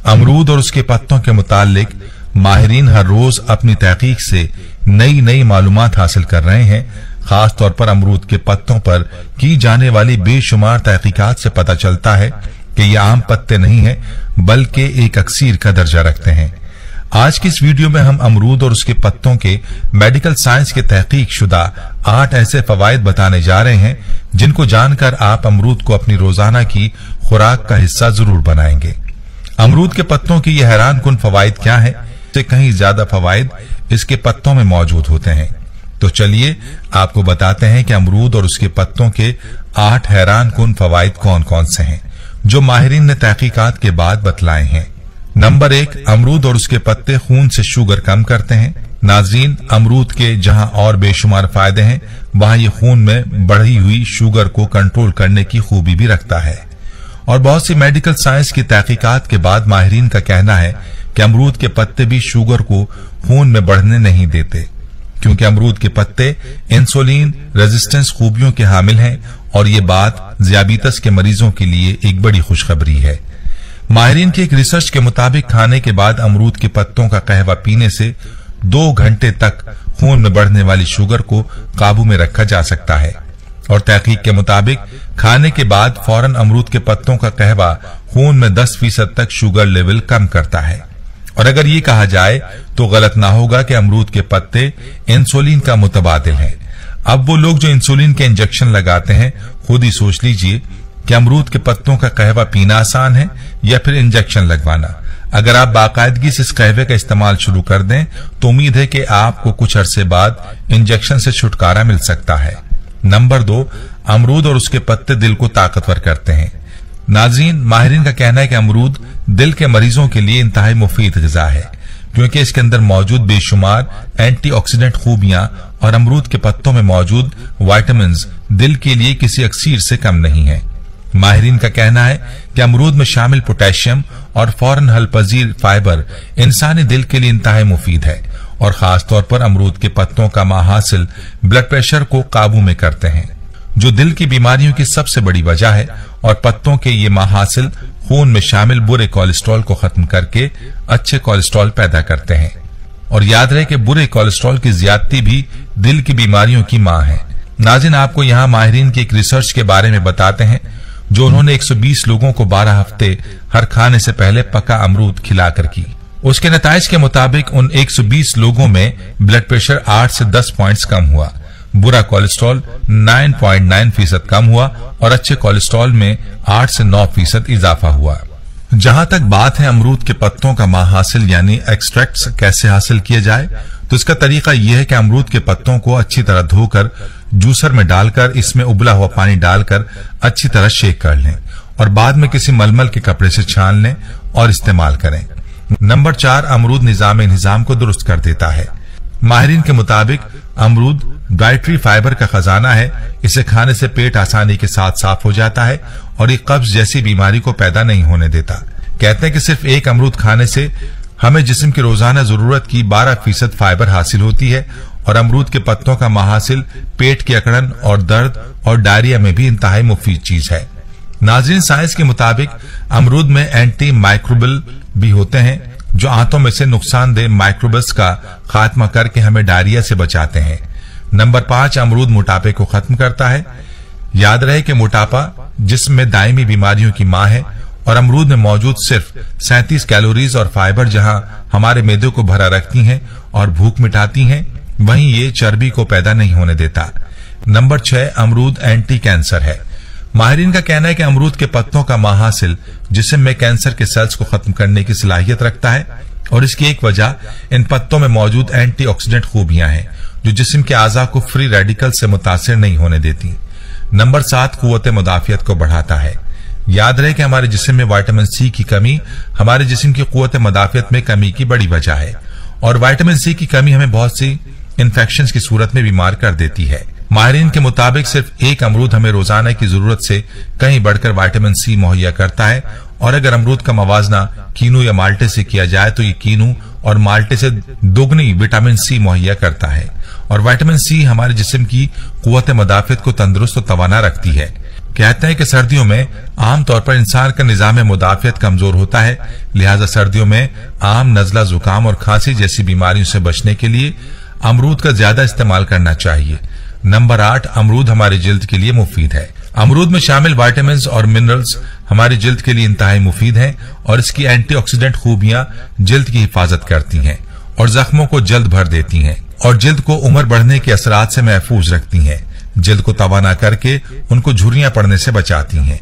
अमरूद और उसके पत्तों के मुतालिक माहिरीन हर रोज अपनी तहकीक से नई नई मालूमात हासिल कर रहे हैं। खास तौर पर अमरूद के पत्तों पर की जाने वाली बेशुमार तहकीकात से पता चलता है कि ये आम पत्ते नहीं है बल्कि एक अक्सीर का दर्जा रखते हैं। आज की इस वीडियो में हम अमरूद और उसके पत्तों के मेडिकल साइंस के तहकीक शुदा 8 ऐसे फवायद बताने जा रहे हैं जिनको जानकर आप अमरूद को अपनी रोजाना की खुराक का हिस्सा जरूर बनाएंगे। अमरूद के पत्तों की ये हैरान कुन फवायद क्या है, इससे कहीं ज्यादा फवायद इसके पत्तों में मौजूद होते हैं। तो चलिए आपको बताते हैं कि अमरूद और उसके पत्तों के 8 हैरान कुन फवायद कौन कौन से हैं जो माहिरीन ने तहकीकात के बाद बतलाए हैं। नंबर 1, अमरूद और उसके पत्ते खून से शुगर कम करते हैं। नाज़रीन, अमरूद के जहां और बेशुमार फायदे हैं वहां ये खून में बढ़ी हुई शुगर को कंट्रोल करने की खूबी भी रखता है। और बहुत सी मेडिकल साइंस की तहकीकात के बाद माहिरीन का कहना है कि अमरूद के पत्ते भी शुगर को खून में बढ़ने नहीं देते, क्योंकि अमरूद के पत्ते इंसुलिन रेजिस्टेंस खूबियों के हामिल हैं और ये बात ज़ियाबीतस के मरीजों के लिए एक बड़ी खुशखबरी है। माहिरीन की एक रिसर्च के मुताबिक खाने के बाद अमरूद के पत्तों का कहवा पीने से 2 घंटे तक खून में बढ़ने वाली शुगर को काबू में रखा जा सकता है। और तहकीक के मुताबिक खाने के बाद फौरन अमरूद के पत्तों का कहवा खून में 10% तक शुगर लेवल कम करता है। और अगर ये कहा जाए तो गलत ना होगा कि अमरूद के पत्ते इंसुलिन का मुतबादिल हैं। अब वो लोग जो इंसुलिन के इंजेक्शन लगाते हैं, खुद ही सोच लीजिए कि अमरूद के पत्तों का कहवा पीना आसान है या फिर इंजेक्शन लगवाना। अगर आप बाकायदगी से इस कहवे का इस्तेमाल शुरू कर दें तो उम्मीद है कि आपको कुछ अरसे बाद इंजेक्शन से छुटकारा मिल सकता है। नंबर 2, अमरूद और उसके पत्ते दिल को ताकतवर करते हैं। नाज़रीन, माहिरीन का कहना है कि अमरूद दिल के मरीजों के लिए इंतहाई मुफीद ग़िज़ा है, क्योंकि इसके अंदर मौजूद बेशुमार एंटीऑक्सीडेंट खूबियां और अमरूद के पत्तों में मौजूद विटामिन दिल के लिए किसी अक्सीर से कम नहीं है। माहिरीन का कहना है कि अमरूद में शामिल पोटेशियम और फौरन हल पजीर फाइबर इंसानी दिल के लिए इंतहाई मुफीद है और खास तौर पर अमरूद के पत्तों का माहासिल ब्लड प्रेशर को काबू में करते हैं, जो दिल की बीमारियों की सबसे बड़ी वजह है। और पत्तों के ये माहासिल खून में शामिल बुरे कोलेस्ट्रॉल को खत्म करके अच्छे कोलेस्ट्रॉल पैदा करते हैं। और याद रहे कि बुरे कोलेस्ट्रॉल की ज्यादती भी दिल की बीमारियों की मां है। नाज़रीन, आपको यहाँ माहिरीन की एक रिसर्च के बारे में बताते हैं जो उन्होंने 120 लोगों को 12 हफ्ते हर खाने से पहले पका अमरूद खिलाकर की। उसके नताइज के मुताबिक उन 120 लोगों में ब्लड प्रेशर 8 से 10 पॉइंट्स कम हुआ, बुरा कोलेस्ट्रॉल 9.9% कम हुआ और अच्छे कोलेस्ट्रॉल में 8 से 9% इजाफा हुआ। जहां तक बात है अमरूद के पत्तों का माहासिल यानी एक्सट्रैक्ट्स कैसे हासिल किया जाए, तो इसका तरीका यह है कि अमरूद के पत्तों को अच्छी तरह धोकर जूसर में डालकर इसमें उबला हुआ पानी डालकर अच्छी तरह शेक कर लें और बाद में किसी मलमल के कपड़े से छान लें और इस्तेमाल करें। नंबर 4, अमरूद निजाम को दुरुस्त कर देता है। माहिरीन के मुताबिक अमरूद डाइटरी फाइबर का खजाना है। इसे खाने से पेट आसानी के साथ साफ हो जाता है और ये कब्ज जैसी बीमारी को पैदा नहीं होने देता। कहते हैं कि सिर्फ एक अमरूद खाने से हमें जिस्म की रोजाना जरूरत की 12% फाइबर हासिल होती है और अमरूद के पत्तों का माहासिल पेट की अकड़न और दर्द और डायरिया में भी इंतहाई मुफीद चीज है। नाज़रीन, साइंस के मुताबिक अमरूद में एंटी माइक्रोबियल भी होते हैं जो आंतों में से नुकसानदेह माइक्रोबस का खात्मा करके हमें डायरिया से बचाते हैं। नंबर 5, अमरूद मोटापे को खत्म करता है। याद रहे कि मोटापा जिस्म में दायमी बीमारियों की मां है और अमरूद में मौजूद सिर्फ 37 कैलोरीज और फाइबर जहां हमारे मैदे को भरा रखती हैं और भूख मिटाती हैं, वहीं ये चर्बी को पैदा नहीं होने देता। नंबर 6, अमरूद एंटी कैंसर है। माहिरीन का कहना है कि अमरूद के पत्तों का माहासिल जिस्म में कैंसर के सेल्स को खत्म करने की सलाहियत रखता है और इसकी एक वजह इन पत्तों में मौजूद एंटीऑक्सीडेंट खूबियां हैं जो जिस्म के आज़ा को फ्री रेडिकल से मुतासिर नहीं होने देती। नंबर 7, कुव्वत मुदाफियत को बढ़ाता है। याद रहे कि हमारे जिस्म में विटामिन सी की कमी हमारे जिस्म की कुव्वत मुदाफियत में कमी की बड़ी वजह है और विटामिन सी की कमी हमें बहुत सी इन्फेक्शंस की सूरत में बीमार कर देती है। माहिरीन के मुताबिक सिर्फ एक अमरूद हमें रोजाना की जरूरत से कहीं बढ़कर विटामिन सी मुहैया करता है और अगर अमरूद का मवाजना कीनू या माल्टे से किया जाए तो ये कीनू और माल्टे से दोगुनी विटामिन सी मुहैया करता है और विटामिन सी हमारे जिस्म की कुव्वत मुदाफियत को तंदुरुस्त और तवाना रखती है। कहते हैं कि सर्दियों में आमतौर पर इंसान का निजाम मुदाफियत कमजोर होता है, लिहाजा सर्दियों में आम नजला, जुकाम और खांसी जैसी बीमारियों से बचने के लिए अमरूद का ज्यादा इस्तेमाल करना चाहिए। नंबर 8, अमरूद हमारी जिल्द के लिए मुफीद है। अमरूद में शामिल विटामिन्स और मिनरल्स हमारी जिल्द के लिए इंतहाई मुफीद हैं और इसकी एंटीऑक्सीडेंट खूबियां जिल्द की हिफाजत करती हैं और जख्मों को जल्द भर देती हैं और जिल्द को उम्र बढ़ने के असरात से महफूज रखती हैं। जिल्द को तबाह न करके उनको झुर्रियां पड़ने से बचाती हैं।